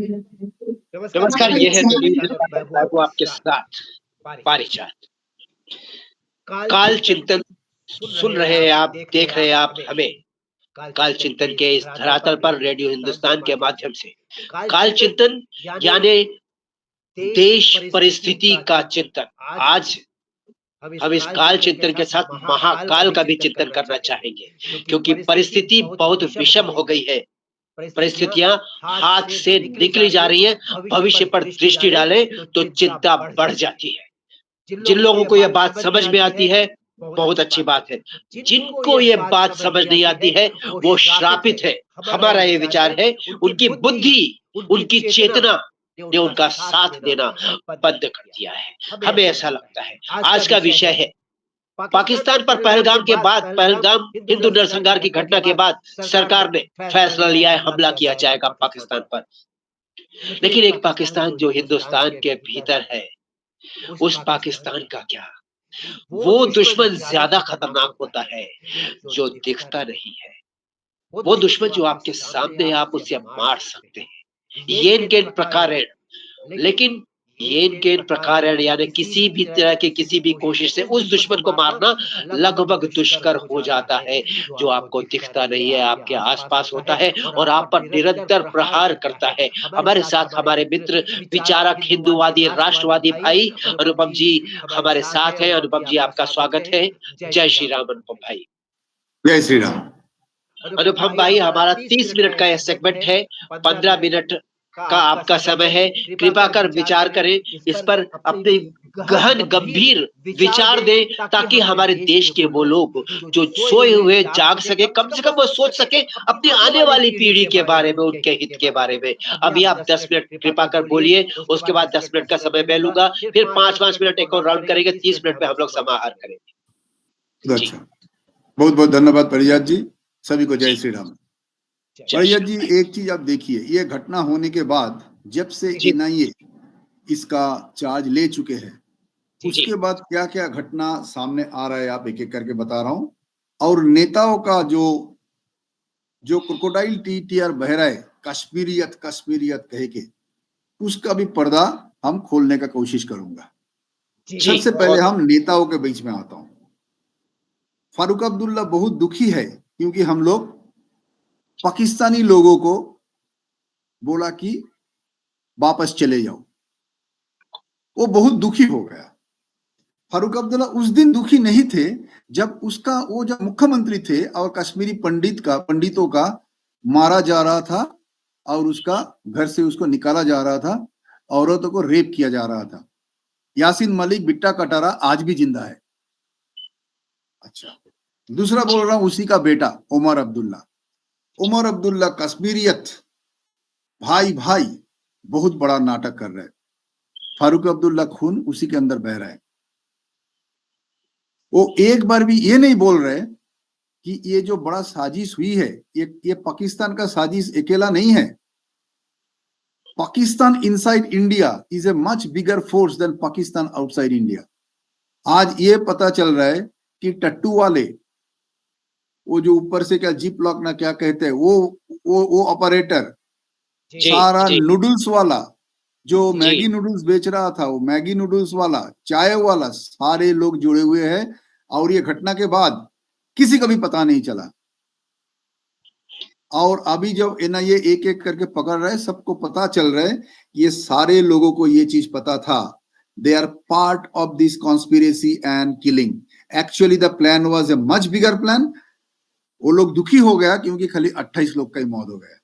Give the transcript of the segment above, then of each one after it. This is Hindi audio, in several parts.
नमस्कार, ये है रेडियो हिंदुस्तान बाबू आपके साथ पारिजात। काल चिंतन सुन रहे हैं आप, देख रहे हैं आप हमें। काल चिंतन के इस धरातल पर रेडियो हिंदुस्तान के माध्यम से काल चिंतन यानी देश परिस्थिति का चिंतन। आज हम इस काल चिंतन के साथ महाकाल का भी चिंतन करना चाहेंगे, क्योंकि परिस्थिति बहुत विषम हो गई है। परिस्थितियां हाथ से निकली जा रही है। भविष्य पर दृष्टि डालें तो चिंता बढ़ जाती है। जिन लोगों को यह बात समझ में आती है, बहुत अच्छी बात है। जिनको ये बात समझ नहीं आती है, वो श्रापित है। हमारा ये विचार है, उनकी बुद्धि, उनकी चेतना ने उनका साथ देना बंद कर दिया है, हमें ऐसा लगता है। आज का विषय है पाकिस्तान पर पहलगाम हिंदू नरसंहार की घटना के बाद सरकार ने फैसला लिया है, हमला किया जाएगा पाकिस्तान पर। लेकिन एक पाकिस्तान जो हिंदुस्तान के भीतर है, उस पाकिस्तान का क्या? वो दुश्मन ज्यादा खतरनाक होता है जो दिखता नहीं है। वो दुश्मन जो आपके सामने है, आप उसे मार सकते हैं। ये इनके प्रकार है। लेकिन ये इनके प्रकार है, यानी किसी भी तरह की किसी भी कोशिश से उस दुश्मन को मारना लगभग दुष्कर हो जाता है, जो आपको दिखता नहीं है, आपके आसपास होता है और आप पर निरंतर प्रहार करता है। हमारे साथ हमारे मित्र, विचारक, हिंदूवादी, राष्ट्रवादी भाई अनुपम जी हमारे साथ हैं। अनुपम जी, आपका स्वागत है। जय श्री राम अनुपम भाई। जय श्री राम। अनुपम भाई, हमारा 30 मिनट का यह सेगमेंट है। 15 मिनट का आपका समय है। कृपा कर विचार करें इस पर, अपने गहन गंभीर विचार दें, ताकि हमारे देश के वो लोग जो सोए हुए जाग सके, कम से कम वो सोच सके अपनी आने वाली पीढ़ी के बारे में, उनके हित के बारे में। अभी आप 10 मिनट कृपा कर बोलिए, उसके बाद 10 मिनट का समय मैं लूंगा, फिर 5-5 मिनट एक और राउंड करेंगे। 30 मिनट में हम लोग समाहार करेंगे। अच्छा, बहुत बहुत धन्यवाद परिजात जी। सभी को जय श्री राम। परिजात जी, एक चीज आप देखिए, ये घटना होने के बाद जब से एनआईए इसका चार्ज ले चुके हैं, उसके बाद क्या क्या घटना सामने आ रहा है, आप एक एक करके बता रहा हूं। और नेताओं का जो क्रोकोडाइल टीआर बह रहा है, कश्मीरियत कश्मीरियत कह के, उसका भी पर्दा हम खोलने का कोशिश करूंगा। सबसे पहले हम नेताओं के बीच में आता हूं। फारूक अब्दुल्ला बहुत दुखी है, क्योंकि हम लोग पाकिस्तानी लोगों को बोला कि वापस चले जाओ। वो बहुत दुखी हो गया। फारूक अब्दुल्ला उस दिन दुखी नहीं थे जब उसका वो जब मुख्यमंत्री थे और कश्मीरी पंडितों का मारा जा रहा था और उसका घर से उसको निकाला जा रहा था, औरतों को रेप किया जा रहा था। यासीन मलिक, बिट्टा कटारा आज भी जिंदा है। अच्छा, दूसरा बोल रहा हूं उसी का बेटा उमर अब्दुल्ला। उमर अब्दुल्ला कश्मीरियत भाई भाई बहुत बड़ा नाटक कर रहे हैं। फारूक अब्दुल्ला खून उसी के अंदर बह रहा है। वो एक बार भी ये नहीं बोल रहे कि ये जो बड़ा साजिश हुई है, ये पाकिस्तान का साजिश अकेला नहीं है। Pakistan inside India is a much bigger force than Pakistan outside India. आज ये पता चल रहा है कि टट्टू वाले, वो जो ऊपर से क्या जिप लॉक ना क्या कहते हैं, वो ऑपरेटर, सारा नूडल्स वाला जो मैगी नूडल्स बेच रहा था, वो मैगी नूडल्स वाला, चाय वाला, सारे लोग जुड़े हुए हैं। और ये घटना के बाद किसी को भी पता नहीं चला। और अभी जब एनआईए एक एक करके पकड़ रहे हैं, सबको पता चल रहा है, ये सारे लोगों को ये चीज पता था। They are part of this conspiracy and killing. Actually the plan was a much bigger plan. वो लोग दुखी हो गया क्योंकि खाली 28 लोग का ही मौत हो गया।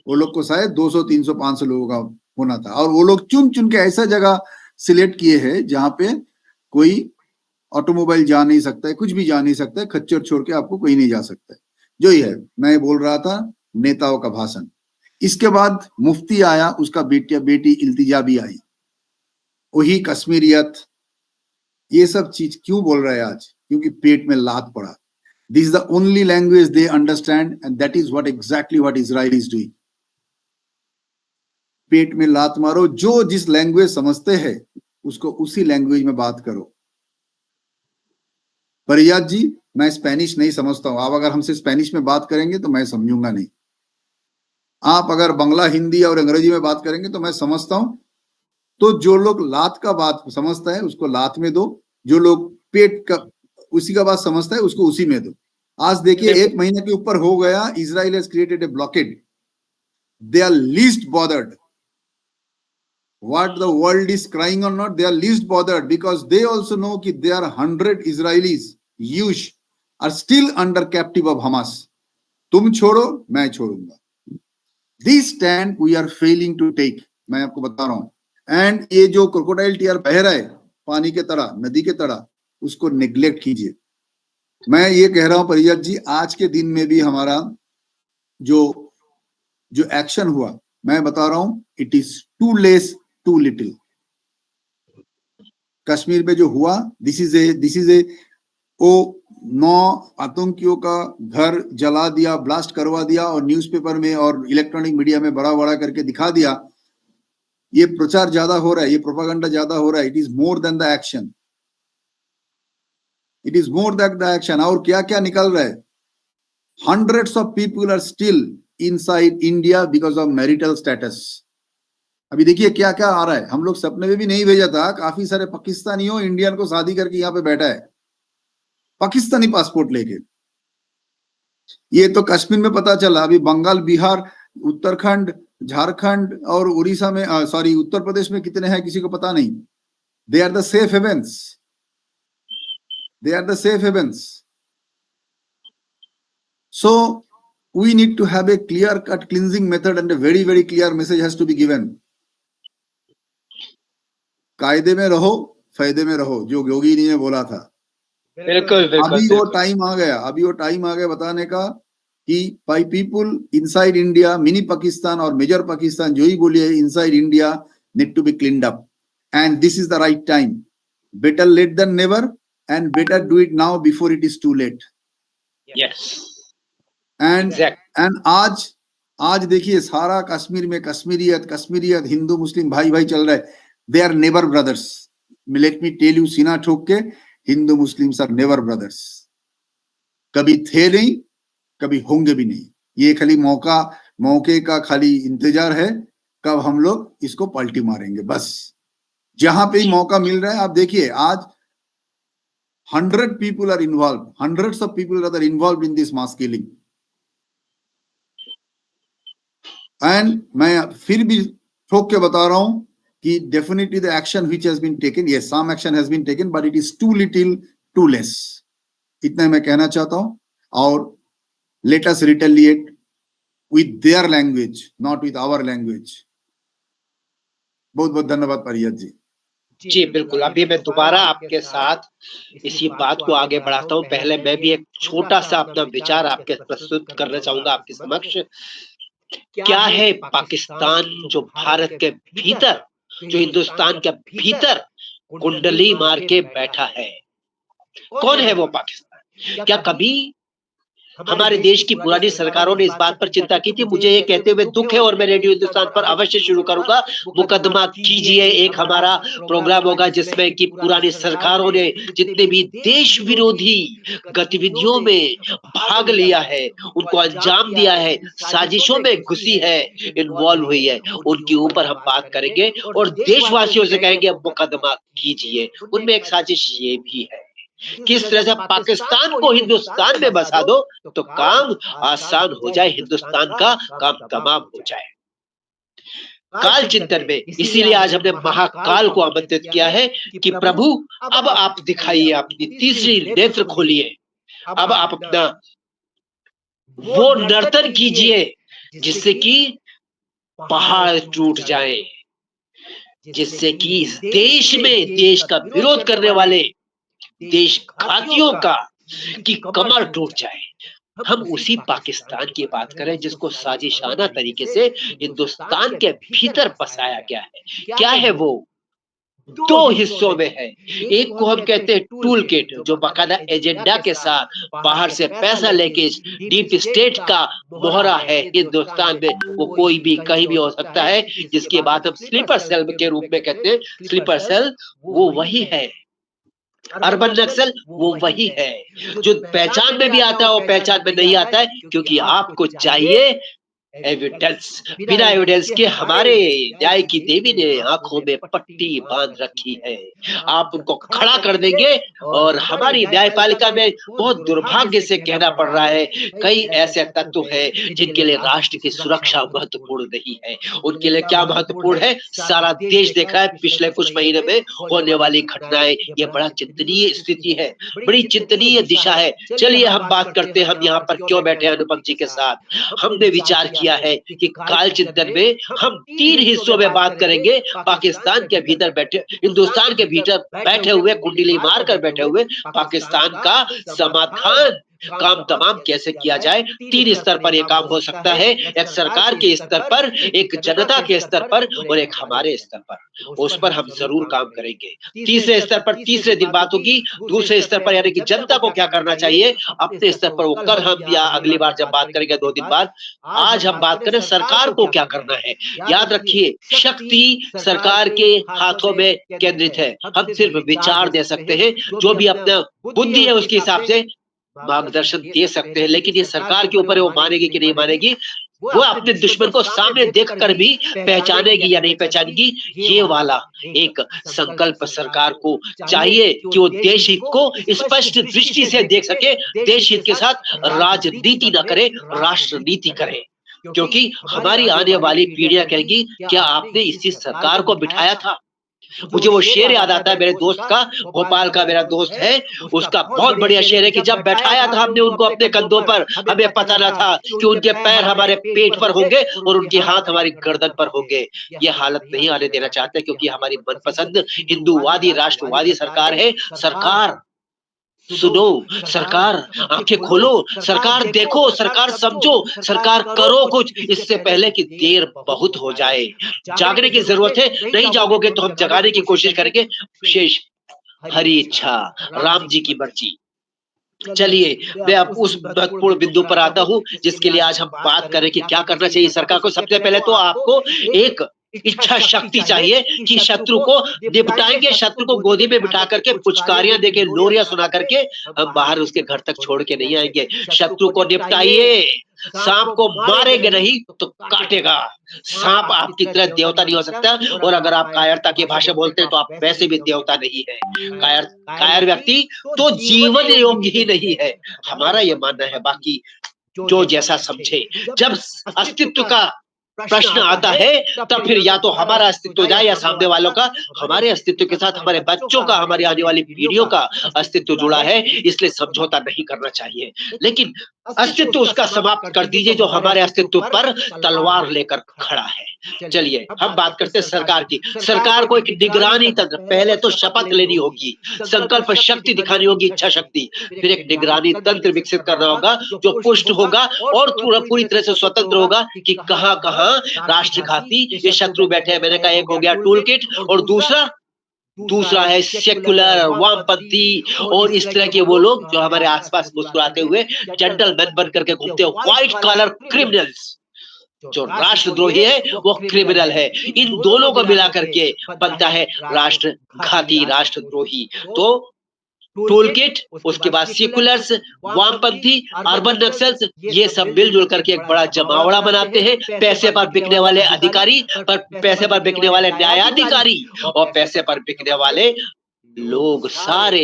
वो लोग को शायद 200, 300, 500 लोगों का होना था। और वो लोग चुन चुन के ऐसा जगह सिलेक्ट किए हैं जहां पे कोई ऑटोमोबाइल जा नहीं सकता है, कुछ भी जा नहीं सकता है, खच्चर छोड़ के आपको कोई नहीं जा सकता है। जो ही है, मैं बोल रहा था नेताओं का भाषण। इसके बाद मुफ्ती आया, उसका बेटी इल्तिजा भी आई। वही कश्मीरियत, ये सब चीज क्यों बोल रहा है आज? क्योंकि पेट में लात पड़ा। This is the only language they understand and that is what exactly what Israel is doing. पेट में लात मारो, जो जिस लैंग्वेज समझते हैं उसको उसी लैंग्वेज में बात करो। परियात जी, मैं स्पेनिश नहीं समझता हूं। आप अगर हमसे स्पेनिश में बात करेंगे तो मैं समझूंगा नहीं। आप अगर बांग्ला, हिंदी और अंग्रेजी में बात करेंगे तो मैं समझता हूं, तो जो लोग लात का बात समझता है उसको लात में दो, जो लोग पेट का उसी का बात समझता है उसको उसी में दो। आज देखिए 1 महीने के ऊपर हो गया, Israel has created a blockade, they are least bothered what the world is crying or not, they are least bothered because they also know that there are 100 Israelis, Jews are still under captive of Hamas. तुम छोड़ो मैं छोड़ूंगा। This stand we are failing to take, मैं आपको बता रहा हूं। एंड ये जो क्रोकोडाइल टीयर बह रहा है पानी के तरह, नदी के तरह, उसको नेग्लेक्ट कीजिए। मैं ये कह रहा हूं परिजत जी, आज के दिन में भी हमारा जो एक्शन हुआ, मैं बता रहा हूं, it is too less too little. Kashmir में जो हुआ, दिस इज ए वो 9 आतंकियों का घर जला दिया, ब्लास्ट करवा दिया और न्यूज़पेपर में और इलेक्ट्रॉनिक मीडिया में बड़ा बड़ा करके दिखा दिया। ये प्रचार ज्यादा हो रहा है, ये प्रोपागेंडा ज्यादा हो रहा है। It is more than the action, it is more than the action. और क्या क्या निकल रहा है, hundreds of people are still inside India because of marital status. अभी देखिए क्या क्या आ रहा है, हम लोग सपने में भी नहीं भेजा था, काफी सारे पाकिस्तानियों इंडियन को शादी करके यहाँ पे बैठा है, पाकिस्तानी पासपोर्ट लेके। ये तो कश्मीर में पता चला, अभी बंगाल, बिहार, उत्तराखंड, झारखंड और उड़ीसा में, सॉरी उत्तर प्रदेश में कितने हैं किसी को पता नहीं। They are the safe havens, they are the safe havens. So we need to have a clear cut cleansing method and a very very clear message has to be given. कायदे में रहो, फायदे में रहो, जो योगी जी ने बोला था। बिल्कुल अभी वो टाइम आ गया, अभी वो टाइम आ गया बताने का कि by people inside India, mini Pakistan और मेजर पाकिस्तान, जो ही बोलिए, inside India need to be cleaned up and this is the right time. Better late than never and better do it now before it is too late. Yes and आज देखिए सारा कश्मीर में कश्मीरियत हिंदू मुस्लिम भाई भाई चल रहा है। They are neighbour brothers. Let me tell you, सीना ठोक के, Hindu Muslims are never brothers. कभी थे नहीं, कभी होंगे भी नहीं। ये खाली मौके का खाली इंतजार है, कब हम लोग इसको पलटी मारेंगे। बस जहां पे मौका मिल रहा है, आप देखिए आज 100 people are involved, hundreds of people are involved in this mass killing. And मैं फिर भी ठोक के बता रहा हूं कि definitely the action which has been taken, yes some action has been taken but it is too little too less. इतना मैं कहना चाहता हूं। और let us retaliate with their language, not with our language. बहुत बहुत धन्यवाद परियत जी। जी बिल्कुल। अभी मैं दोबारा आपके साथ इसी बात को आगे बढ़ाता हूं। पहले मैं भी एक छोटा सा अपना विचार आपके प्रस्तुत करना चाहूंगा आपके समक्ष। क्या है पाकिस्तान जो भारत के भीतर, जो हिंदुस्तान के भीतर कुंडली मार के बैठा है? कौन है वो पाकिस्तान? क्या कभी हमारे देश की पुरानी सरकारों ने इस बात पर चिंता की थी? मुझे ये कहते हुए दुख है और मैं रेडियो हिंदुस्तान पर अवश्य शुरू करूंगा, मुकदमा कीजिए, एक हमारा प्रोग्राम होगा जिसमें कि पुरानी सरकारों ने जितने भी देश विरोधी गतिविधियों में भाग लिया है, उनको अंजाम दिया है, साजिशों में घुसी है, इन्वॉल्व हुई है, उनके ऊपर हम बात करेंगे और देशवासियों से कहेंगे अब मुकदमा कीजिए। उनमें एक साजिश ये भी है, किस तरह से पाकिस्तान को हिंदुस्तान में बसा दो तो काम आसान हो जाए, हिंदुस्तान का काम तमाम हो जाए। काल चिंतन में इसीलिए आज हमने महाकाल को आमंत्रित किया है कि प्रभु अब आप दिखाइए, अपनी तीसरी नेत्र खोलिए, अब आप अपना वो नर्तन कीजिए जिससे कि पहाड़ टूट जाए, जिससे कि इस देश में देश का विरोध करने वाले देशघातियों का की कमर टूट जाए। हम उसी पाकिस्तान की बात करें जिसको साजिशाना तरीके से हिंदुस्तान के भीतर बसाया गया है। क्या है वो? दो हिस्सों में है। एक को हम कहते हैं टूल किट, जो बाकायदा एजेंडा के साथ बाहर से पैसा लेके डीप स्टेट का मोहरा है हिंदुस्तान में, वो कोई भी कहीं भी हो सकता है, जिसकी बात हम स्लीपर सेल के रूप में कहते हैं। स्लीपर सेल वो वही है, अर्बन नक्सल वो वही है जो पहचान में भी आता है और पहचान में नहीं आता है, क्योंकि आपको चाहिए एविडेंस, बिना एविडेंस के हमारे न्याय की देवी ने आंखों में पट्टी बांध रखी है। आप उनको खड़ा कर देंगे और हमारी न्यायपालिका में बहुत दुर्भाग्य से कहना पड़ रहा है, कई ऐसे तत्व हैं जिनके लिए राष्ट्र की सुरक्षा महत्वपूर्ण नहीं है। उनके लिए क्या महत्वपूर्ण है? सारा देश देख रहा है पिछले कुछ महीने में होने वाली घटनाएं। ये बड़ा चिंतनीय स्थिति है, बड़ी चिंतनीय दिशा है। चलिए हम बात करते हैं, हम यहाँ पर क्यों बैठे हैं अनुपम जी के साथ। हमने विचार किया है कि काल चिंतन में हम 3 हिस्सों में बात करेंगे। पाकिस्तान के भीतर बैठे, हिंदुस्तान के भीतर बैठे हुए, कुंडली मार कर बैठे हुए पाकिस्तान का समाधान काम तमाम कैसे किया जाए। 3 स्तर पर ये काम हो सकता है, एक सरकार के स्तर पर, एक जनता के स्तर पर और एक हमारे स्तर पर। उस पर हम जरूर काम करेंगे। तीसरे स्तर पर तीसरे दिन बात होगी। दूसरे स्तर पर यानी कि जनता को क्या करना चाहिए अपने स्तर पर, वो कल हम या अगली बार जब बात करेंगे 2 दिन बाद। आज हम बात करें सरकार को क्या करना है। याद रखिए, शक्ति सरकार के हाथों में केंद्रित है। हम सिर्फ विचार दे सकते हैं, जो भी अपना बुद्धि है उसके हिसाब से मार्गदर्शन दे सकते हैं, लेकिन ये सरकार के ऊपर है वो मानेगी कि नहीं मानेगी। वो अपने दुश्मन को सामने देखकर भी पहचानेगी या नहीं पहचानेगी, ये वाला एक संकल्प सरकार को चाहिए कि वो देश हित को स्पष्ट दृष्टि से देख सके, देश हित के साथ राजनीति ना करे, राष्ट्रनीति करे। क्योंकि हमारी आने वाली पीढ़ियां कहेगी, क्या आपने इसी सरकार को बिठाया था? मुझे वो शेर याद आता है मेरे दोस्त का, भोपाल का मेरा दोस्त है, उसका बहुत बढ़िया शेर है कि जब बैठाया था हमने उनको अपने कंधों पर, हमें पता न था कि उनके पैर हमारे पेट पर होंगे और उनके हाथ हमारी गर्दन पर होंगे। ये हालत नहीं आने देना चाहते, क्योंकि हमारी मनपसंद हिंदूवादी राष्ट्रवादी सरकार है। सरकार सुनो, सरकार आंखें खोलो, सरकार देखो, सरकार समझो, सरकार करो कुछ, इससे पहले कि देर बहुत हो जाए। जागने की जरूरत है, नहीं जागोगे तो हम जगाने की कोशिश करेंगे। शेष हरी इच्छा, राम जी की मर्जी। चलिए, मैं अब उस महत्वपूर्ण बिंदु पर आता हूँ जिसके लिए आज हम बात करें कि क्या करना चाहिए सरकार को। सबसे पहले तो आपको एक इच्छा शक्ति चाहिए कि शत्रु को निपटाएंगे, शत्रु को गोदी में बिठा करके पुचकारियां देके, लोरियां सुना करके हम बाहर उसके घर तक छोड़ के नहीं आएंगे। शत्रु को निपटाइए। सांप को मारेंगे नहीं तो काटेगा। सांप आपकी तरह देवता नहीं हो सकता, और अगर आप कायरता की भाषा बोलते हैं तो आप वैसे भी देवता नहीं है। कायर व्यक्ति तो जीवन योग्य ही नहीं है, हमारा ये मानना है। बाकी जो जैसा समझे। जब अस्तित्व का प्रश्न आता है तब फिर या तो हमारा अस्तित्व जाए या सामने वालों का। हमारे अस्तित्व के साथ हमारे बच्चों का, हमारी आने वाली पीढ़ियों का अस्तित्व जुड़ा है, इसलिए समझौता नहीं करना चाहिए। लेकिन अस्तित्व उसका समाप्त कर दीजिए जो हमारे अस्तित्व पर तलवार लेकर खड़ा है। चलिए हम बात करते हैं सरकार की। सरकार को एक निगरानी तंत्र, पहले तो शपथ लेनी होगी, संकल्प शक्ति दिखानी होगी, इच्छा शक्ति, फिर एक निगरानी तंत्र विकसित करना होगा जो पुष्ट होगा और पूरी तरह से स्वतंत्र होगा कि कहां कहां राष्ट्रघाती ये शत्रु बैठे हैं। मैंने कहा एक हो गया टूल किट, और दूसरा है सेक्युलर, वामपंथी और इस तरह के वो लोग जो हमारे आसपास मुस्कुराते हुए जेंटलमैन बन करके घूमते हैं, व्हाइट कॉलर क्रिमिनल्स। जो राष्ट्रद्रोही है वो क्रिमिनल है। इन दोनों को मिला करके बनता है राष्ट्रघाती, राष्ट्रद्रोही। तो टूल किट, उसके बाद सेकुलर्स, वामपंथी, अर्बन नक्सल्स, ये सब मिलजुल करके एक बड़ा जमावड़ा बनाते हैं। पैसे पर बिकने वाले अधिकारी, पर पैसे पर बिकने वाले न्यायाधिकारी और पैसे पर बिकने वाले लोग सारे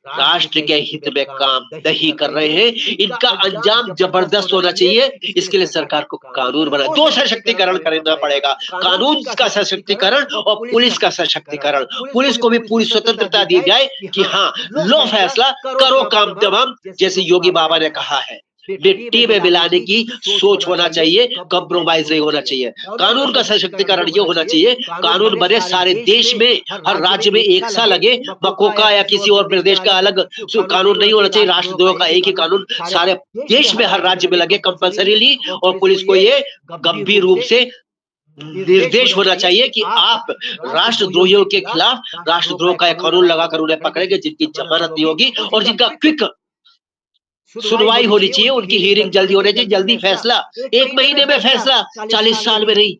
राष्ट्र के हित में काम नहीं कर रहे हैं। इनका अंजाम जबरदस्त होना चाहिए। इसके लिए सरकार को कानून बना, दो सशक्तिकरण करना पड़ेगा, कानून का सशक्तिकरण और पुलिस का सशक्तिकरण। पुलिस को भी पूरी स्वतंत्रता दी जाए कि हाँ, लो फैसला करो काम तमाम, जैसे योगी बाबा ने कहा है। मिट्टी में मिलाने की सोच होना चाहिए, कंप्रोमाइज नहीं होना चाहिए। कानून का सशक्तिकरण ये होना चाहिए, कानून बने सारे देश में, हर राज्य में एक सा लगे। मकोका या किसी और प्रदेश का अलग कानून नहीं होना चाहिए, राष्ट्रद्रोह का एक ही कानून सारे देश में हर राज्य में लगे कंपल्सरीली। और पुलिस को ये गंभीर रूप से निर्देश होना चाहिए कि आप राष्ट्रद्रोहियों के खिलाफ राष्ट्रद्रोह का एक कानून लगाकर उन्हें पकड़ेंगे जिनकी जमानत नहीं होगी और जिनका क्विक सुनवाई होनी चाहिए, उनकी हियरिंग जल्दी होनी चाहिए, जल्दी फैसला, 1 महीने में फैसला, 40 साल में नहीं।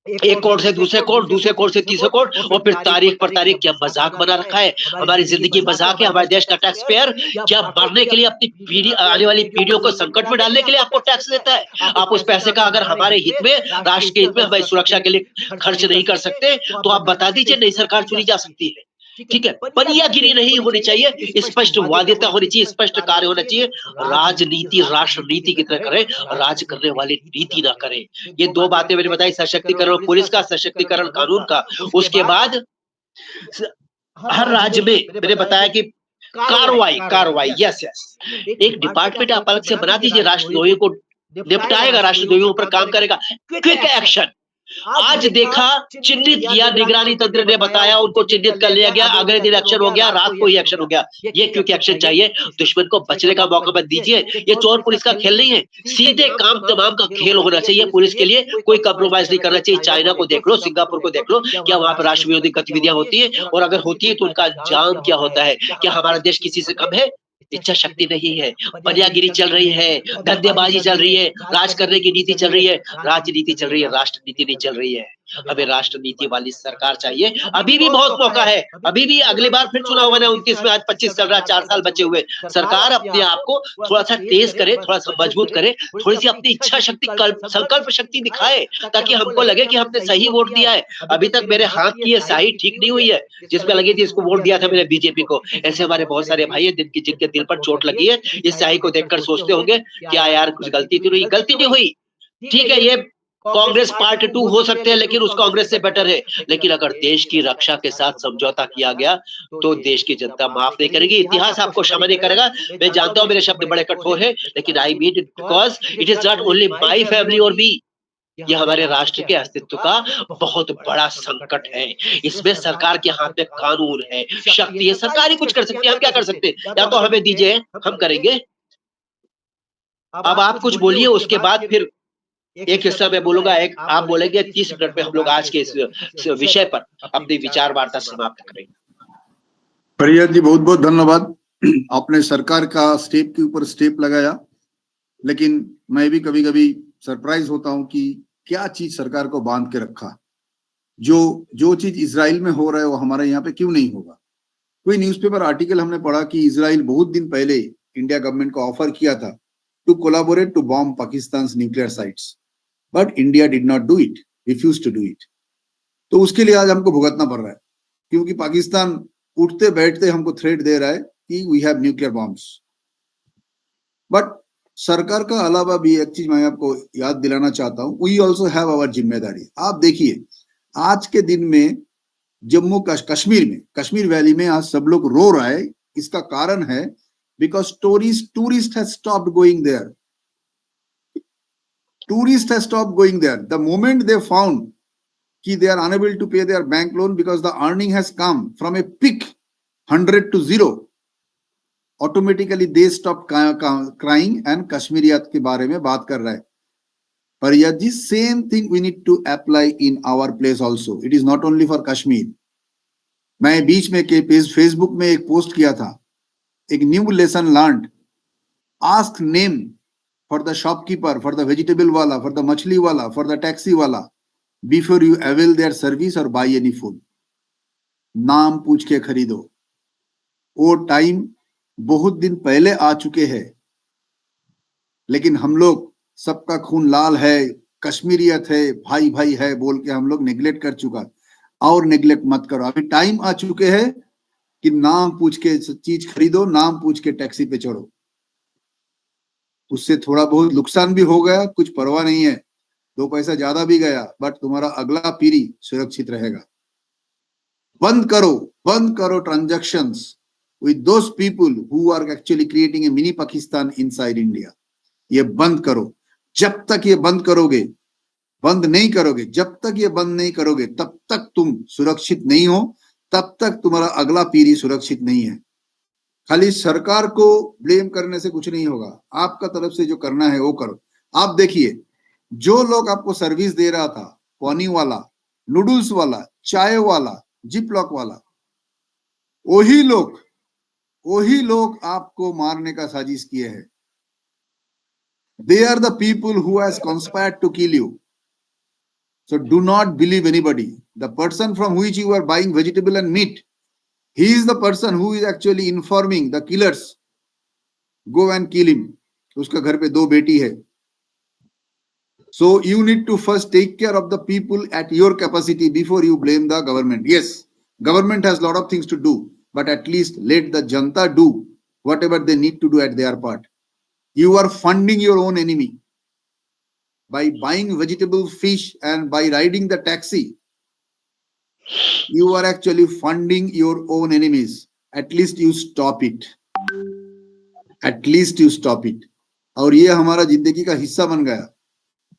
एक कोर्ट से दूसरे कोर्ट से तीसरे कोर्ट, और फिर तारीख पर तारीख। क्या मजाक बना रखा है? हमारी जिंदगी मजाक है? हमारे देश का टैक्स पेयर क्या मरने के लिए, अपनी पीढ़ी, आने वाली पीढ़ियों को संकट में डालने के लिए आपको टैक्स देता है? आप उस पैसे का अगर हमारे हित में, राष्ट्र के हित में, हमारी सुरक्षा के लिए खर्च नहीं कर सकते, तो आप बता दीजिए, नई सरकार चुनी जा सकती है। ठीक है, पनियागिरी नहीं होनी चाहिए, स्पष्ट वादिता होनी चाहिए, स्पष्ट कार्य होना चाहिए। राजनीति राष्ट्र नीति की तरह करें, राज करने वाली नीति ना करें। ये दो बातें मैंने बताई, सशक्तिकरण पुलिस का, सशक्तिकरण कानून का। उसके बाद हर राज्य में मैंने बताया कि कार्रवाई कार्रवाई, यस यस, एक डिपार्टमेंट आप अलग से बना दीजिए, राष्ट्रद्रोहियों को निपटाएगा, राष्ट्रद्रोहियों पर काम करेगा। Quick action. आज देखा, चिन्हित किया, निगरानी तंत्र ने बताया, उनको चिन्हित कर लिया गया, अगले दिन एक्शन हो गया, रात को ही एक्शन हो गया। ये क्विक एक्शन चाहिए। दुश्मन को बचने का मौका मत दीजिए। ये चोर पुलिस का खेल नहीं है, सीधे काम तमाम का खेल होना चाहिए। पुलिस के लिए कोई कंप्रोमाइज नहीं करना चाहिए। चाइना को देख लो, सिंगापुर को देख लो, क्या वहां पर राष्ट्र विरोधी गतिविधियां होती है? और अगर होती है तो उनका अंजाम क्या होता है? क्या हमारा देश किसी से कम है? इच्छा शक्ति नहीं है, पनियागिरी चल रही है, धंधेबाजी चल रही है, राज करने की नीति चल रही है, राजनीति चल रही है, राष्ट्र नीति नहीं चल रही है। हमें राष्ट्र नीति वाली सरकार चाहिए। अभी भी बहुत मौका है, अभी भी। अगली बार फिर चुनाव होना है 29 में, आज 25 चल रहा है, 4 साल बचे हुए। सरकार अपने आप को थोड़ा सा तेज करे, थोड़ा सा मजबूत करे, थोड़ी सी अपनी इच्छा शक्ति, संकल्प शक्ति दिखाए, ताकि हमको लगे कि हमने सही वोट दिया है। अभी तक मेरे हाथ की ये स्याही ठीक नहीं हुई है, जिसमें लगी थी इसको वोट दिया था मैंने बीजेपी को। ऐसे हमारे बहुत सारे भाई हैं जिनके दिल पर चोट लगी है। इस स्याही को देखकर सोचते होंगे, क्या यार कुछ गलती तो नहीं? गलती नहीं हुई, ठीक है। ये कांग्रेस पार्ट 2 हो सकते हैं, लेकिन उस कांग्रेस से बेटर है। लेकिन अगर देश की रक्षा के साथ समझौता किया गया, तो देश की जनता माफ नहीं करेगी, इतिहास आपको क्षमा नहीं करेगा। मैं जानता हूं मेरे शब्द बड़े कठोर हैं, लेकिन I mean it, because it is not only my family और मी। ये हमारे राष्ट्र के अस्तित्व का बहुत बड़ा संकट है। इसमें सरकार के हाथ में कानून है, शक्ति है, सरकार ही कुछ कर सकती है। हम क्या कर सकते हैं? या तो हमें दीजिए, हम करेंगे। अब आप कुछ बोलिए, उसके बाद फिर एक हिस्सा मैं बोलूंगा, एक आप बोलेंगे। 30 मिनट में हम लोग आज के इस विषय पर अपनी विचार वार्ता समाप्त करेंगे। परिया जी, बहुत बहुत धन्यवाद। आपने सरकार का स्टेप के ऊपर स्टेप लगाया, लेकिन मैं भी कभी कभी सरप्राइज होता हूं कि क्या चीज सरकार को बांध के रखा। जो चीज इजराइल में हो रहा है वो हमारे यहाँ पे क्यों नहीं होगा? कोई न्यूज़पेपर आर्टिकल हमने पढ़ा कि इजराइल बहुत दिन पहले इंडिया गवर्नमेंट को ऑफर किया था to collaborate to bomb Pakistan nuclear sites, but India did not do it, refuse to do it. तो उसके लिए आज हमको भुगतना पड़ रहा है, क्योंकि पाकिस्तान उठते बैठते हमको थ्रेट दे रहा है कि we have nuclear bombs. But सरकार का अलावा भी एक चीज मैं आपको याद दिलाना चाहता हूँ, वी ऑल्सो हैव आवर जिम्मेदारी। आप देखिए, आज के दिन में जम्मू कश्मीर में, कश्मीर वैली में आज सब लोग रो रहा है। इसका कारण है because tourist has stopped going there. Tourists have stopped going there. The moment they found that they are unable to pay their bank loan because the earning has come from a peak 100 to 0, automatically they stop crying and Kashmiriyat के बारे में बात कर रहा है। पर यह जी same thing we need to apply in our place also. It is not only for Kashmir. मैं बीच में के फेसबुक में एक पोस्ट किया था, एक new lesson learned, ask name for the shopkeeper, for the vegetable wala, for the machli wala, for the taxi wala, before you avail their service or buy any food. नाम पूछ के खरीदो। वो टाइम बहुत दिन पहले आ चुके हैं, लेकिन हम लोग सबका खून लाल है, कश्मीरियत है, भाई भाई है बोल के हम लोग नेग्लेक्ट कर चुका। और नेग्लेक्ट मत करो, अभी टाइम आ चुके हैं कि नाम पूछ के चीज खरीदो, नाम पूछ के टैक्सी पे चढ़ो। उससे थोड़ा बहुत नुकसान भी हो गया, कुछ परवाह नहीं है, 2 पैसा ज्यादा भी गया, बट तुम्हारा अगला पीढ़ी सुरक्षित रहेगा। बंद करो transactions with those people who are actually creating a mini Pakistan inside India. ये बंद करो। जब तक ये बंद नहीं करोगे, जब तक ये बंद नहीं करोगे, तब तक तुम सुरक्षित नहीं हो, तब तक तुम्हारा अगला पीढ़ी सुरक्षित नहीं है। खाली सरकार को ब्लेम करने से कुछ नहीं होगा, आपका तरफ से जो करना है वो करो। आप देखिए, जो लोग आपको सर्विस दे रहा था, पानी वाला, नूडल्स वाला, चाय वाला, जिप लॉक वाला, वही लोग आपको मारने का साजिश किए हैं। They are the people who has conspired to kill you. So do not believe anybody. The person from which you are buying vegetable and meat, he is the person who is actually informing the killers, go and kill him. उसका घर पे 2 बेटी है. So you need to first take care of the people at your capacity before you blame the government. Yes, government has a lot of things to do, but at least let the Janta do whatever they need to do at their part. You are funding your own enemy by buying vegetable, fish, and by riding the taxi. You are actually funding your own enemies. At least you stop it. At least you stop it. और ये हमारा जिंदगी का हिस्सा बन गया.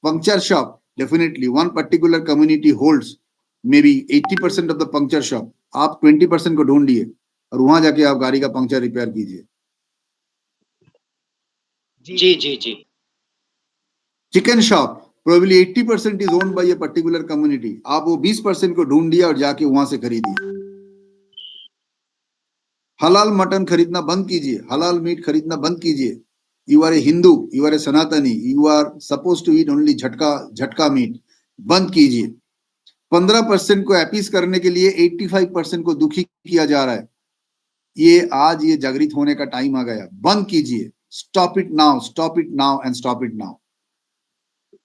Puncture shop, definitely one particular community holds maybe 80% of the puncture shop. आप 20% को ढूंढिए और वहां जाके आप गाड़ी का पंक्चर रिपेयर कीजिए. जी जी जी. Chicken shop, probably 80% is owned by a particular community. आप वो 20% को ढूंढिए और जाके वहां से खरीदिए. हलाल मटन खरीदना बंद कीजिए. हलाल मीट खरीदना बंद कीजिए. You are a Hindu, you are a Sanatani, you are supposed to eat only झटका मीट. बंद कीजिए. 15% को अपीस करने के लिए 85% को दुखी किया जा रहा है. ये आज ये जागृत होने का टाइम आ गया. बंद कीजिए. Stop it now, stop it now and stop it now.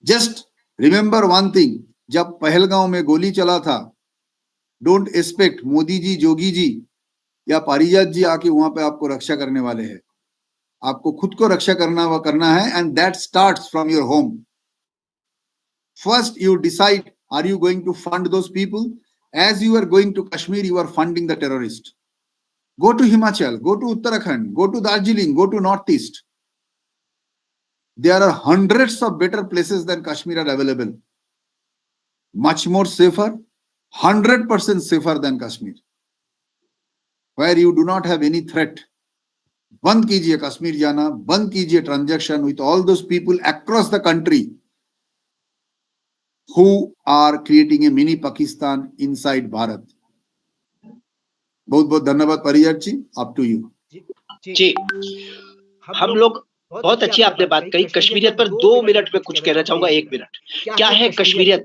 Just remember one thing, जब पहलगांव में गोली चला था, don't expect मोदी जी, जोगी जी या पारिजात जी आके वहां पे आपको रक्षा करने वाले हैं. आपको खुद को रक्षा करना है, and that starts from your home. First you decide, are you going to fund those people? As you are going to Kashmir, you are funding the terrorist. Go to Himachal, go to Uttarakhand, go to Darjeeling, go to Northeast. There are hundreds of better places than Kashmir are available. Much more safer, 100% safer than Kashmir, where you do not have any threat. बंद कीजिए कश्मीर जाना. बंद कीजिए transaction with all those people across the country who are creating a mini Pakistan inside Bharat. बहुत बहुत धन्यवाद परियार जी. Up to you. जी. हम लोग बहुत अच्छी आपने बात कही. कश्मीरियत पर 2 मिनट में कुछ कहना चाहूंगा. 1 मिनट. क्या है कश्मीरियत?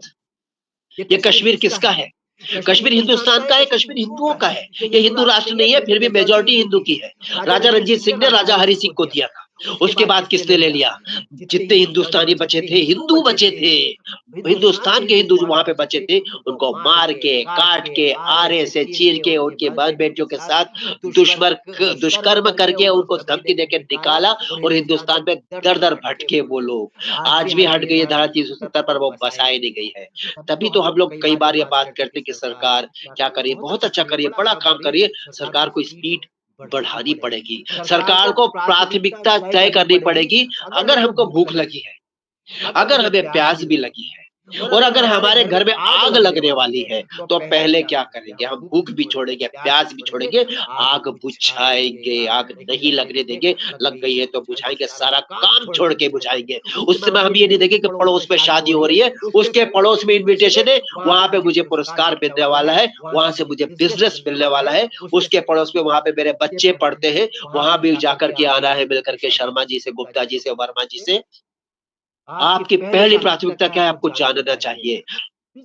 ये कश्मीर किसका है? कश्मीर हिंदुस्तान का है. कश्मीर हिंदुओं का है. ये हिंदू राष्ट्र नहीं है, फिर भी मेजॉरिटी हिंदू की है. राजा रणजीत सिंह ने राजा हरि सिंह को दिया था. उसके बाद किसने ले लिया? जितने हिंदुस्तानी बचे थे, हिंदू बचे थे, हिंदुस्तान के हिंदू जो वहां पे बचे थे, उनको मार के, काट के, आरे से चीर के, उनके बहन बेटियों के साथ दुष्कर्म करके उनको धमकी देके निकाला. और हिंदुस्तान में दर दर भटके वो लोग. आज भी हट गई है धारा 370 पर, वो बसाई नहीं गई है. तभी तो हम लोग कई बार ये बात करते हैं कि सरकार क्या करिए, बहुत अच्छा करिए, बड़ा काम करिए. सरकार को स्पीड बढ़ानी पड़ेगी. सरकार को प्राथमिकता तय करनी पड़ेगी. अगर हमको भूख लगी है, अगर हमें प्यास भी लगी है, और अगर हमारे घर में आग लगने वाली है, तो पहले क्या करेंगे? हम भूख भी छोड़ेंगे, प्यास भी छोड़ेंगे, आग बुझाएंगे. आग नहीं लगने देंगे. लग गई है तो बुझाएंगे, सारा काम छोड़ के बुझाएंगे. उस समय हम ये नहीं देखेंगे कि पड़ोस में शादी हो रही है, उसके पड़ोस में इनविटेशन है, वहां पे मुझे पुरस्कार मिलने वाला है, वहां से मुझे बिजनेस मिलने वाला है, उसके पड़ोस में वहां पे मेरे बच्चे पढ़ते हैं, वहां भी जाकर के आना है, मिलकर के शर्मा जी से, गुप्ता जी से, वर्मा जी से. आपकी पहली प्राथमिकता क्या है? आपको जानना चाहिए.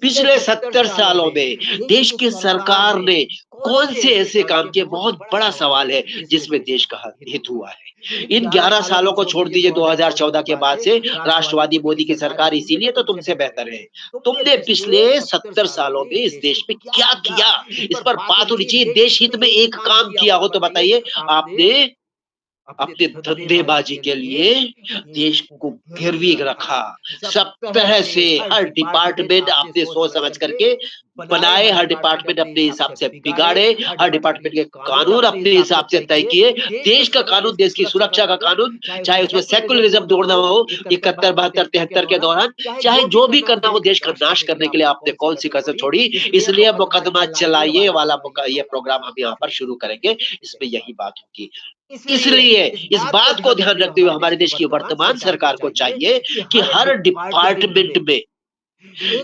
पिछले 70 सालों में देश की सरकार ने कौन से ऐसे काम किए? बहुत बड़ा सवाल है जिसमें देश का हित हुआ है. इन 11 सालों को छोड़ दीजिए 2014 के बाद से राष्ट्रवादी मोदी की सरकार, इसीलिए तो तुमसे बेहतर है. तुमने पिछले 70 सालों में इस देश में क्या किया? इस पर बात होनी चाहिए. देश हित में एक काम किया हो तो बताइए. आपने अपने धंधेबाजी के लिए देश को गिरवी रखा. सब तरह से हर डिपार्टमेंट आपने सोच समझ करके बनाए, हर डिपार्टमेंट अपने हिसाब से बिगाड़े, हर डिपार्टमेंट के कानून अपने हिसाब से तय किए. देश का कानून, देश की सुरक्षा का कानून, चाहे उसमें सेक्युलरिज्म जोड़ना हो 71, 72, 73 के दौरान, चाहे जो भी करना हो, देश का नाश करने के लिए आपने कौन सी कसर छोड़ी? इसलिए मुकदमा चलाइए वाला ये प्रोग्राम हम यहाँ पर शुरू करेंगे. इसमें यही बात होगी. इसलिए इस बात को ध्यान रखते हुए हमारे देश की वर्तमान सरकार को चाहिए कि हर डिपार्टमेंट में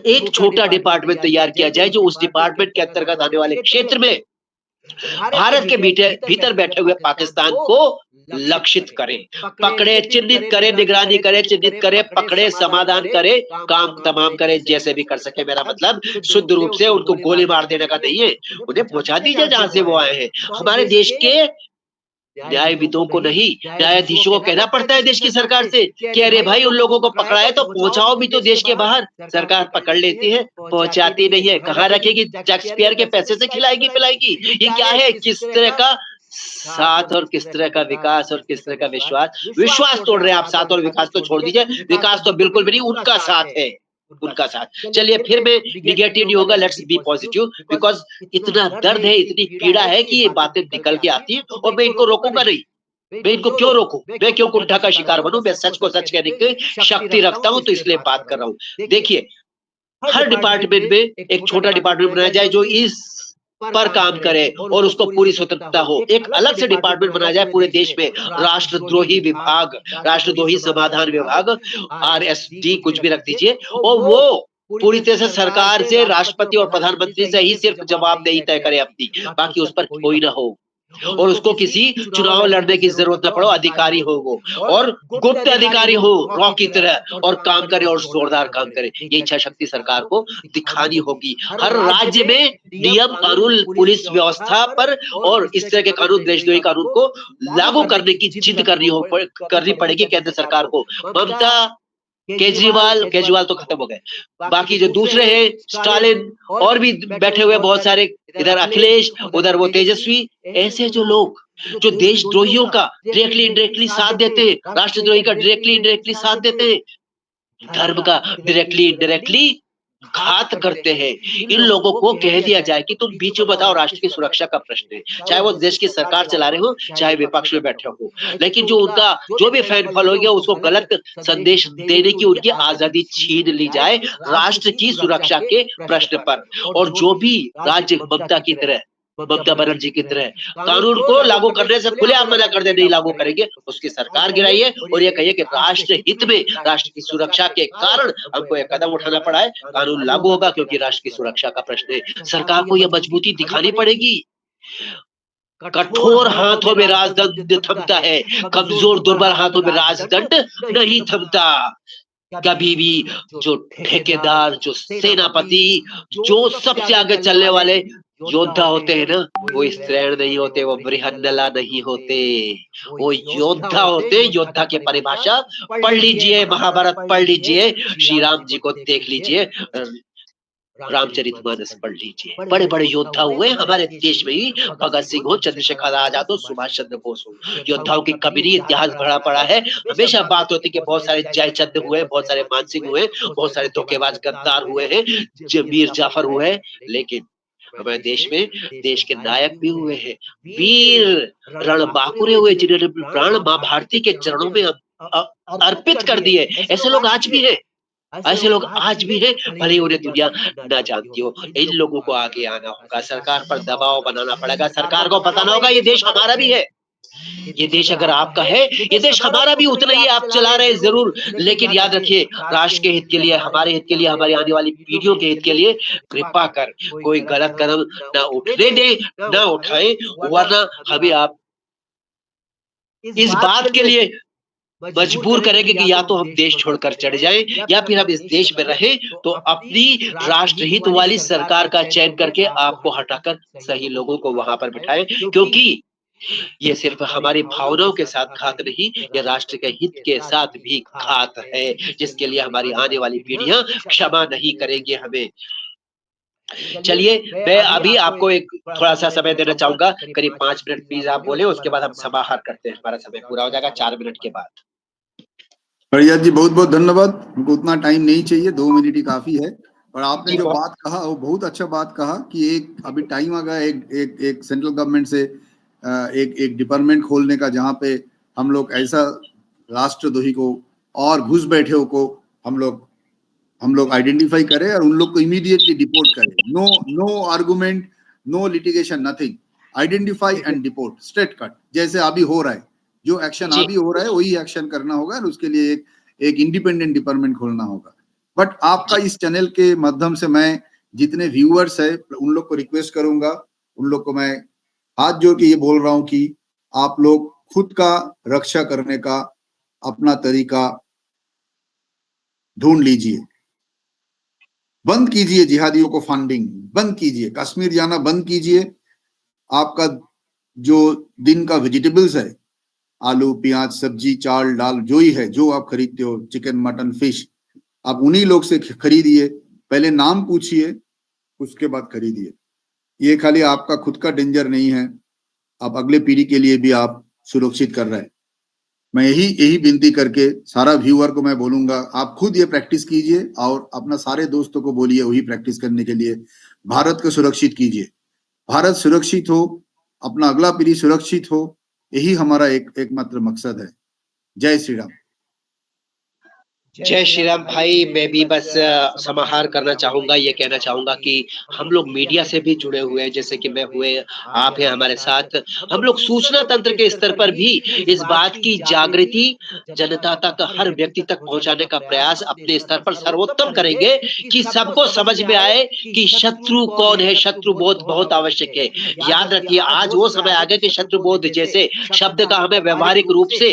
एक छोटा डिपार्टमेंट तैयार किया जाए, जो उस डिपार्टमेंट के अंतर्गत आने वाले क्षेत्र में भारत के भीतर बैठे हुए पाकिस्तान को लक्षित करे, पकड़े, चिन्हित करे, निगरानी करे, चिन्हित करे, पकड़े, समाधान करे, काम तमाम करे, जैसे भी कर सके। मेरा मतलब शुद्ध रूप से उनको गोली मार देने का नहीं है, उन्हें पहुंचा दीजिए जहां से वो आए हैं। हमारे देश के न्यायविदों को नहीं, न्यायाधीशों को कहना पड़ता है देश की सरकार से कि अरे भाई उन लोगों को पकड़ा है तो पहुंचाओ भी तो देश के बाहर। सरकार पकड़ लेती है, पहुंचाती नहीं है। कहाँ रखेगी? टैक्स पेयर के पैसे से खिलाएगी पिलाएगी। ये क्या है? किस तरह का साथ और किस तरह का विकास और किस तरह का विश्वास? विश्वास तोड़ रहे हैं आप। साथ और विकास तो छोड़ दीजिए, विकास तो बिल्कुल भी नहीं, उनका साथ है, उनका साथ। चलिए फिर मैं निगेटिव नहीं होगा, लेट्स बी पॉजिटिव, बिकॉज इतना दर्द है, इतनी पीड़ा है कि ये बातें निकल के आती है और मैं इनको रोकूंगा नहीं। मैं इनको क्यों रोकूं? मैं क्यों कुंठा का शिकार बनूं? मैं सच को सच कहने की शक्ति रखता हूं, तो इसलिए बात कर रहा हूं। देखिए, हर डिपार्टमेंट में एक छोटा डिपार्टमेंट बनाया जाए जो इस पर काम करे और उसको पूरी स्वतंत्रता हो। एक अलग से डिपार्टमेंट बनाया जाए पूरे देश में, राष्ट्रद्रोही विभाग, राष्ट्रद्रोही समाधान विभाग, RSD कुछ भी रख दीजिए, और वो पूरी तरह से सरकार से, राष्ट्रपति और प्रधानमंत्री से ही सिर्फ जवाबदेही तय करे अपनी, बाकी उस पर कोई ना हो। और उसको किसी चुनाव लड़ने की जरूरत न पड़ो, अधिकारी हो वो, और गुप्त अधिकारी हो रॉ की तरह, और काम करे और जोरदार काम करे। ये इच्छा शक्ति सरकार को दिखानी होगी। हर राज्य में नियम कानून, पुलिस व्यवस्था पर और इस तरह के कानून, देशद्रोही कानून को लागू करने की जिद करनी पड़ेगी केंद्र सरकार को। ममता, केजरीवाल तो खत्म हो गए, बाकी जो दूसरे हैं, स्टालिन और भी बैठे हुए बहुत सारे, इधर अखिलेश, उधर वो तेजस्वी, ऐसे जो लोग जो देशद्रोहियों का डायरेक्टली इनडायरेक्टली साथ देते हैं, राष्ट्रद्रोही का डायरेक्टली इनडायरेक्टली साथ देते हैं, धर्म का डायरेक्टली इनडायरेक्टली घात करते हैं, इन लोगों को कह दिया जाए कि तुम बीच में बताओ, राष्ट्र की सुरक्षा का प्रश्न है, चाहे वो देश की सरकार चला रहे हो, चाहे विपक्ष में बैठे हो, लेकिन जो उनका जो भी फैन फॉलो गया उसको गलत संदेश देने की उनकी आजादी छीन ली जाए राष्ट्र की सुरक्षा के प्रश्न पर। और जो भी राज्य ममता बनर्जी की तरह कानून को लागू करने से खुलेआम मना कर दे, नहीं लागू करेंगे, उसकी सरकार गिराइए और ये कहिए कि राष्ट्र हित में, राष्ट्र की सुरक्षा के कारण हमको यह कदम उठाना पड़ा है, कानून लागू होगा क्योंकि राष्ट्र की सुरक्षा का प्रश्न है। सरकार को यह मजबूती दिखानी पड़ेगी। कठोर हाथों में राजदंड थमता है, कमजोर दुर्बल हाथों में राजदंड नहीं थमता कभी भी। जो ठेकेदार, जो सेनापति, जो सबसे आगे चलने वाले योद्धा होते हैं ना, वो स्त्रैण नहीं होते, वो बृहन्नला नहीं होते, वो योद्धा होते। योद्धा की परिभाषा पढ़ लीजिए, महाभारत पढ़ लीजिए, श्री राम जी को देख लीजिए, रामचरितमानस पढ़ लीजिए, बड़े बड़े योद्धा हुए हमारे देश में ही, भगत सिंह हो, चंद्रशेखर आजाद हो, सुभाष चंद्र बोस हो, योद्धाओं की कमी नहीं, इतिहास भरा पड़ा है। हमेशा बात होती कि बहुत सारे जयचंद हुए, बहुत सारे मान सिंह हुए, बहुत सारे धोखेबाज गद्दार हुए हैं, मीर जाफर हुए हैं, लेकिन हमारे देश में देश के नायक भी हुए हैं, वीर रणबांकुरे हुए, जिन्होंने प्राण मां भारती के चरणों में अर्पित कर दिए। ऐसे लोग आज भी हैं, ऐसे लोग आज भी हैं, भले उन्हें दुनिया ना जानती हो। इन लोगों को आगे आना होगा, सरकार पर दबाव बनाना पड़ेगा, सरकार को बताना होगा ये देश हमारा भी है, ये देश अगर आपका है, ये देश हमारा भी उतना ही आप चला रहे हैं जरूर, लेकिन याद रखिए राष्ट्र के हित के लिए, हमारे हित के लिए, हमारी आने वाली पीढ़ियों के हित के लिए कृपा कर कोई गलत कदम ना उठने दे, ना उठाए, वरना हमें आप इस बात के लिए मजबूर करेंगे कि या तो हम देश छोड़कर चढ़ जाएं, या फिर हम इस देश में रहें तो अपनी राष्ट्रहित वाली सरकार का चयन करके आपको हटाकर सही लोगों को वहां पर बिठाएं, क्योंकि ये सिर्फ हमारी भावनाओं के साथ घात नहीं, ये राष्ट्र के हित के साथ भी घात है, जिसके लिए हमारी आने वाली पीढ़ियां क्षमा नहीं करेंगे हमें। चलिए मैं अभी आपको एक थोड़ा सा समय देना चाहूंगा, करीब 5 मिनट प्लीज आप बोले, उसके बाद हम समाहार करते हैं, हमारा समय पूरा हो जाएगा 4 मिनट के बाद। परिया जी बहुत बहुत धन्यवाद, हमको उतना टाइम नहीं चाहिए, 2 मिनट ही काफी है। और आपने जो बात कहा वो बहुत अच्छा बात कहा कि एक अभी टाइम आ गया एक सेंट्रल गवर्नमेंट से एक डिपार्टमेंट खोलने का, जहाँ पे हम लोग ऐसा राष्ट्रद्रोही को और घुस बैठे को हम लोग आइडेंटिफाई करें और उन लोग को इमीडिएटली डिपोर्ट करें। No argument, no litigation, nothing, identify and deport, straight cut, जैसे अभी हो रहा है, जो एक्शन अभी हो रहा है वही एक्शन करना होगा, और उसके लिए एक इंडिपेंडेंट डिपार्टमेंट खोलना होगा। बट आपका इस चैनल के माध्यम से मैं जितने व्यूअर्स है उन लोग को रिक्वेस्ट करूंगा, उन लोग को मैं हाथ जोड़ के ये बोल रहा हूं कि आप लोग खुद का रक्षा करने का अपना तरीका ढूंढ लीजिए। बंद कीजिए जिहादियों को फंडिंग, बंद कीजिए, कश्मीर जाना बंद कीजिए। आपका जो दिन का वेजिटेबल्स है, आलू प्याज सब्जी चावल दाल जो ही है, जो आप खरीदते हो, चिकन मटन फिश, आप उन्हीं लोग से खरीदिए। पहले नाम पूछिए, उसके बाद खरीदिए। ये खाली आपका खुद का डेंजर नहीं है, आप अगले पीढ़ी के लिए भी आप सुरक्षित कर रहे हैं। मैं यही विनती करके सारा व्यूअर को मैं बोलूंगा, आप खुद ये प्रैक्टिस कीजिए और अपना सारे दोस्तों को बोलिए वही प्रैक्टिस करने के लिए। भारत को सुरक्षित कीजिए, भारत सुरक्षित हो, अपना अगला पीढ़ी सुरक्षित हो, यही हमारा एकमात्र मकसद है। जय श्री राम। जय श्री राम भाई। मैं भी बस समाहार करना चाहूंगा, ये कहना चाहूंगा कि हम लोग मीडिया से भी जुड़े हुए हैं, जैसे कि मैं हुए, आप हैं हमारे साथ। हम लोग सूचना तंत्र के स्तर पर भी इस बात की जागृति जनता तक, हर व्यक्ति तक पहुंचाने का प्रयास अपने स्तर पर सर्वोत्तम करेंगे कि सबको समझ में आए कि शत्रु कौन है। शत्रु बोध बहुत आवश्यक है। याद रखिए, आज वो समय आ गया कि शत्रु बोध जैसे शब्द का हमें व्यवहारिक रूप से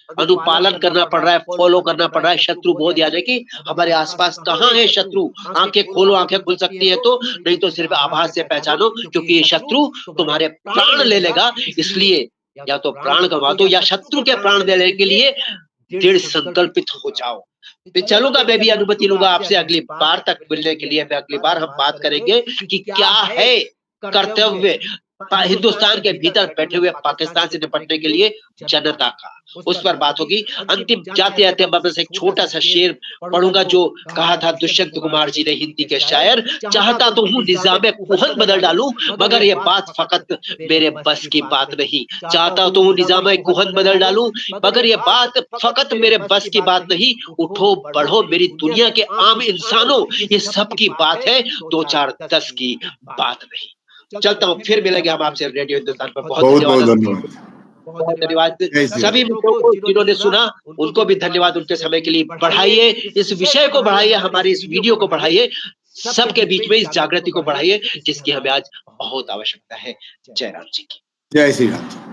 अनुपालन करना पड़ रहा है, फॉलो करना पड़ रहा है। शत्रु बोध यानी कि हमारे आसपास कहाँ है शत्रु, आंखें खोलो, आंखें खुल सकती है तो, नहीं तो सिर्फ आभास से पहचानो, क्योंकि ये शत्रु तुम्हारे प्राण ले लेगा। इसलिए या तो प्राण गंवा दो या शत्रु के प्राण देने के लिए दृढ़ संकल्पित हो जाओ। तो चलूंगा, मैं भी अनुमति लूंगा आपसे अगली बार तक मिलने के लिए। अगली बार हम बात करेंगे कि क्या है कर्तव्य हिंदुस्तान के भीतर बैठे हुए पाकिस्तान से निपटने के लिए जनता का, उस पर बात होगी। अंतिम जाते जाते मैं बस एक छोटा सा शेर पढ़ूंगा जो कहा था दुष्यंत कुमार जी ने, हिंदी के शायर। चाहता तो हूँ निजामे कुहन बदल डालूं, मगर ये बात फकत मेरे बस की बात नहीं। चाहता तो हूँ निजामे कुहन बदल डालूं, मगर ये बात फकत मेरे बस की बात नहीं। उठो बढ़ो मेरी दुनिया के आम इंसानों, ये सब की बात है, 2-4-10 की बात नहीं। चलता हूँ, फिर मिलेंगे हम आपसे रेडियो हिंदुस्तान पर। बहुत धन्यवाद। बहुत धन्यवाद सभी मित्रों को जिन्होंने सुना, उनको भी धन्यवाद। उनके समय के लिए बढ़ाइए, इस विषय को बढ़ाइए, हमारी इस वीडियो को बढ़ाइए, सबके बीच में इस जागृति को बढ़ाइए जिसकी हमें आज बहुत आवश्यकता है। जय राम जी की। जय श्री राम।